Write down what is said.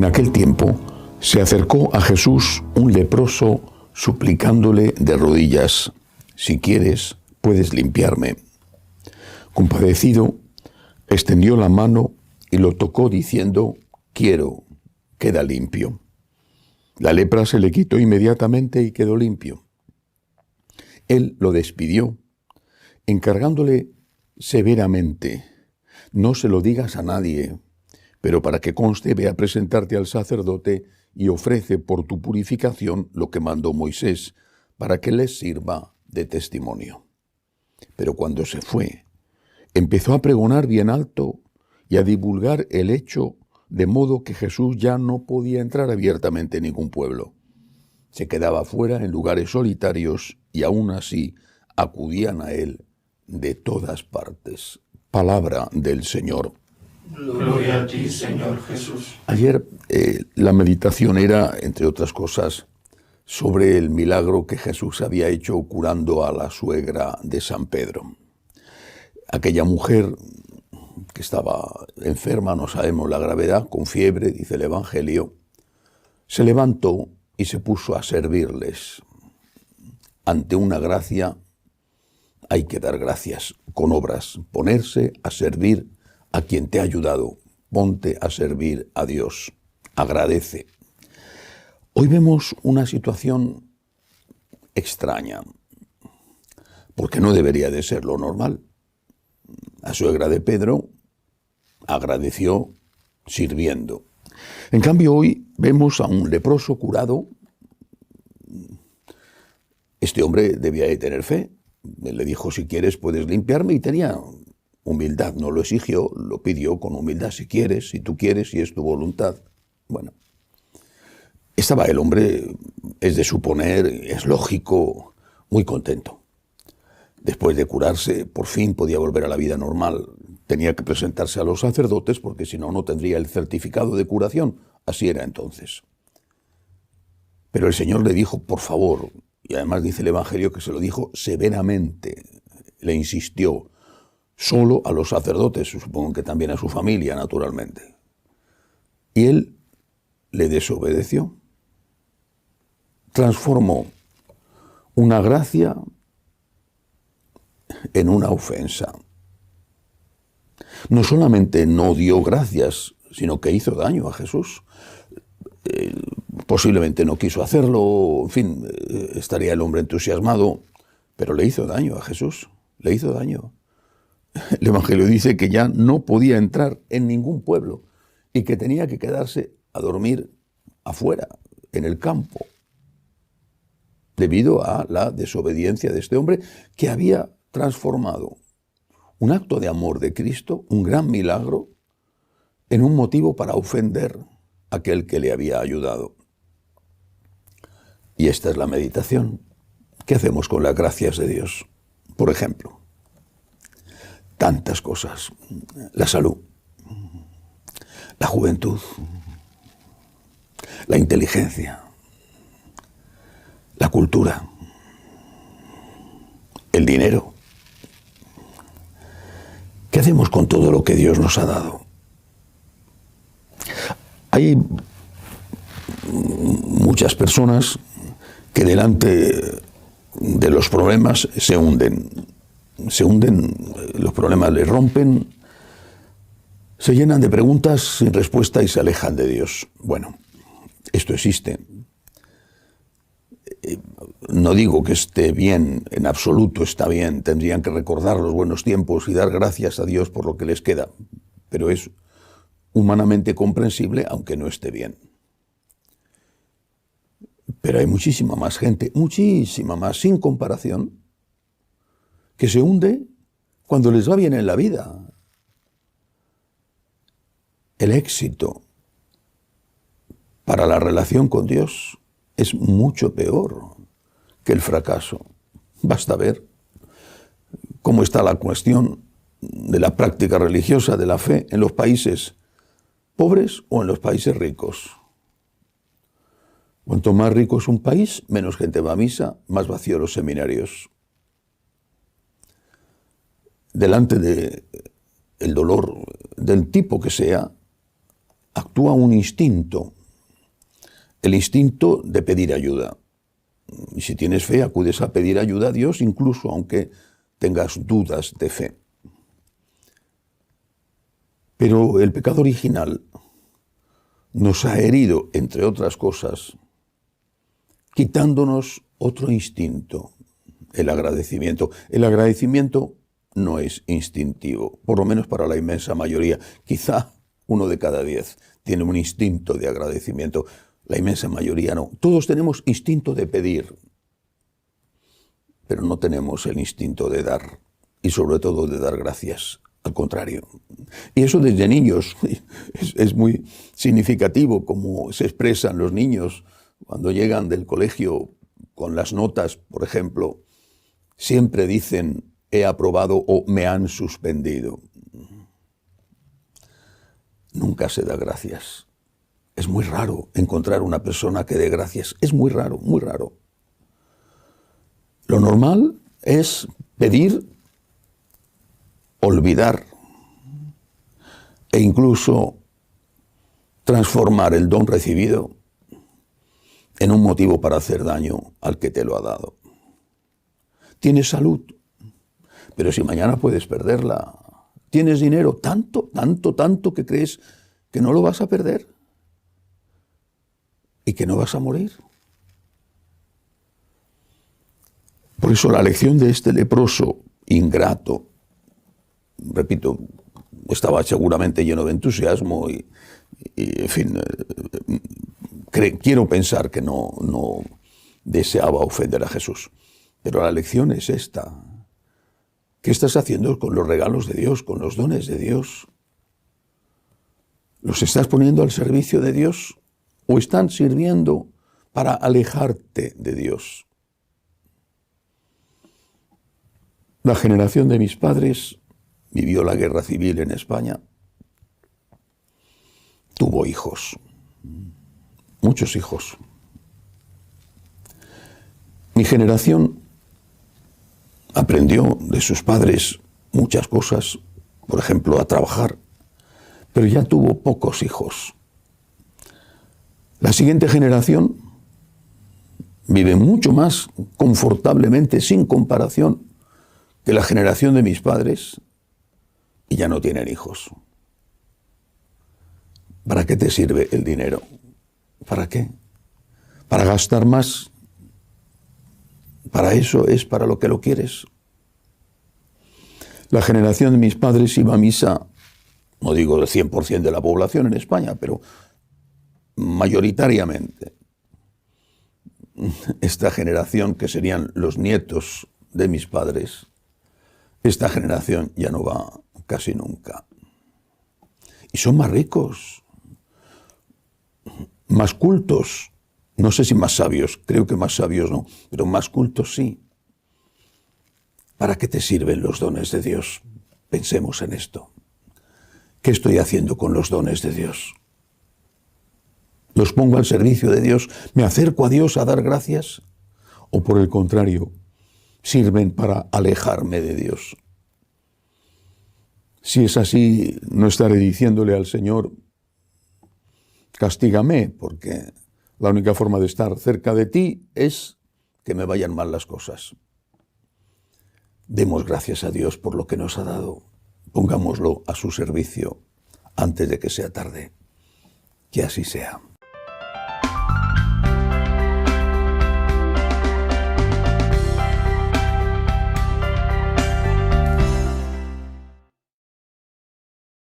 aquel tiempo se acercó a Jesús un leproso suplicándole de rodillas: «Si quieres, puedes limpiarme». Compadecido, extendió la mano y lo tocó diciendo: «Quiero, queda limpio». La lepra se le quitó inmediatamente y quedó limpio. Él lo despidió, encargándole severamente: «No se lo digas a nadie, pero para que conste, ve a presentarte al sacerdote y ofrece por tu purificación lo que mandó Moisés, para que les sirva de testimonio». Pero cuando se fue, empezó a pregonar bien alto y a divulgar el hecho, de modo que Jesús ya no podía entrar abiertamente en ningún pueblo. Se quedaba fuera en lugares solitarios y aún así acudían a él de todas partes. Palabra del Señor. Gloria a ti, Señor Jesús. Ayer la meditación era, entre otras cosas, sobre el milagro que Jesús había hecho curando a la suegra de San Pedro. Aquella mujer que estaba enferma, no sabemos la gravedad, con fiebre, dice el Evangelio, se levantó y se puso a servirles. Ante una gracia hay que dar gracias con obras, ponerse a servir a quien te ha ayudado. Ponte a servir a Dios, agradece. Hoy vemos una situación extraña, porque no debería de ser lo normal. La suegra de Pedro agradeció sirviendo. En cambio, hoy vemos a un leproso curado. Este hombre debía de tener fe. Le dijo: «Si quieres, puedes limpiarme», y tenía humildad, no lo exigió, lo pidió con humildad: «Si quieres, si tú quieres, si es tu voluntad». Bueno, estaba el hombre, es de suponer, es lógico, muy contento. Después de curarse, por fin podía volver a la vida normal. Tenía que presentarse a los sacerdotes porque si no, no tendría el certificado de curación. Así era entonces. Pero el Señor le dijo: «Por favor», y además dice el Evangelio que se lo dijo severamente, le insistió, solo a los sacerdotes, supongo que también a su familia, naturalmente. Y él le desobedeció. Transformó una gracia en una ofensa. No solamente no dio gracias, sino que hizo daño a Jesús. Posiblemente no quiso hacerlo, en fin, estaría el hombre entusiasmado, pero le hizo daño a Jesús, le hizo daño. El Evangelio dice que ya no podía entrar en ningún pueblo y que tenía que quedarse a dormir afuera, en el campo, debido a la desobediencia de este hombre que había transformado un acto de amor de Cristo, un gran milagro, en un motivo para ofender a aquel que le había ayudado. Y esta es la meditación. ¿Qué hacemos con las gracias de Dios? Por ejemplo, tantas cosas: la salud, la juventud, la inteligencia, la cultura, el dinero. ¿Qué hacemos con todo lo que Dios nos ha dado? Hay muchas personas que delante de los problemas se hunden, los problemas les rompen, se llenan de preguntas sin respuesta y se alejan de Dios. Bueno, esto existe. No digo que esté bien, en absoluto está bien, tendrían que recordar los buenos tiempos y dar gracias a Dios por lo que les queda, pero es humanamente comprensible, aunque no esté bien. Pero hay muchísima más gente, muchísima más, sin comparación, que se hunde cuando les va bien en la vida. El éxito para la relación con Dios es mucho peor que el fracaso. Basta ver cómo está la cuestión de la práctica religiosa, de la fe, en los países pobres o en los países ricos. Cuanto más rico es un país, menos gente va a misa, más vacíos los seminarios. Delante del dolor del tipo que sea, actúa un instinto el instinto de pedir ayuda. Y si tienes fe, acudes a pedir ayuda a Dios, incluso aunque tengas dudas de fe. Pero el pecado original nos ha herido, entre otras cosas, quitándonos otro instinto, el agradecimiento. El agradecimiento no es instintivo, por lo menos para la inmensa mayoría. Quizá 1 de cada 10 tiene un instinto de agradecimiento, la inmensa mayoría no. Todos tenemos instinto de pedir, pero no tenemos el instinto de dar, y sobre todo de dar gracias. Al contrario. Y eso desde niños es muy significativo cómo se expresan los niños cuando llegan del colegio con las notas, por ejemplo. Siempre dicen he aprobado o me han suspendido. Nunca se da gracias. Es muy raro encontrar una persona que dé gracias. Es muy raro, muy raro. Lo normal es pedir, olvidar e incluso transformar el don recibido en un motivo para hacer daño al que te lo ha dado. Tienes salud, pero si mañana puedes perderla. Tienes dinero, tanto que crees que no lo vas a perder y que no vas a morir. Por eso la lección de este leproso ingrato, repito, estaba seguramente lleno de entusiasmo y en fin, quiero pensar que no deseaba ofender a Jesús. Pero la lección es esta. ¿Qué estás haciendo con los regalos de Dios, con los dones de Dios? ¿Los estás poniendo al servicio de Dios o están sirviendo para alejarte de Dios? La generación de mis padres vivió la guerra civil en España. Tuvo hijos, muchos hijos. Mi generación aprendió de sus padres muchas cosas, por ejemplo, a trabajar, pero ya tuvo pocos hijos. La siguiente generación vive mucho más confortablemente, sin comparación, que la generación de mis padres, y ya no tienen hijos. ¿Para qué te sirve el dinero? ¿Para qué? ¿Para gastar más? ¿Para eso es para lo que lo quieres? La generación de mis padres iba a misa, no digo el 100% de la población en España, pero mayoritariamente. Esta generación, que serían los nietos de mis padres, esta generación ya no va casi nunca. Y son más ricos, más cultos, no sé si más sabios, creo que más sabios no, pero más cultos sí. ¿Para qué te sirven los dones de Dios? Pensemos en esto. ¿Qué estoy haciendo con los dones de Dios? ¿Los pongo al servicio de Dios? ¿Me acerco a Dios a dar gracias? ¿O por el contrario, sirven para alejarme de Dios? Si es así, no estaré diciéndole al Señor, castígame, porque la única forma de estar cerca de ti es que me vayan mal las cosas. Demos gracias a Dios por lo que nos ha dado. Pongámoslo a su servicio antes de que sea tarde. Que así sea.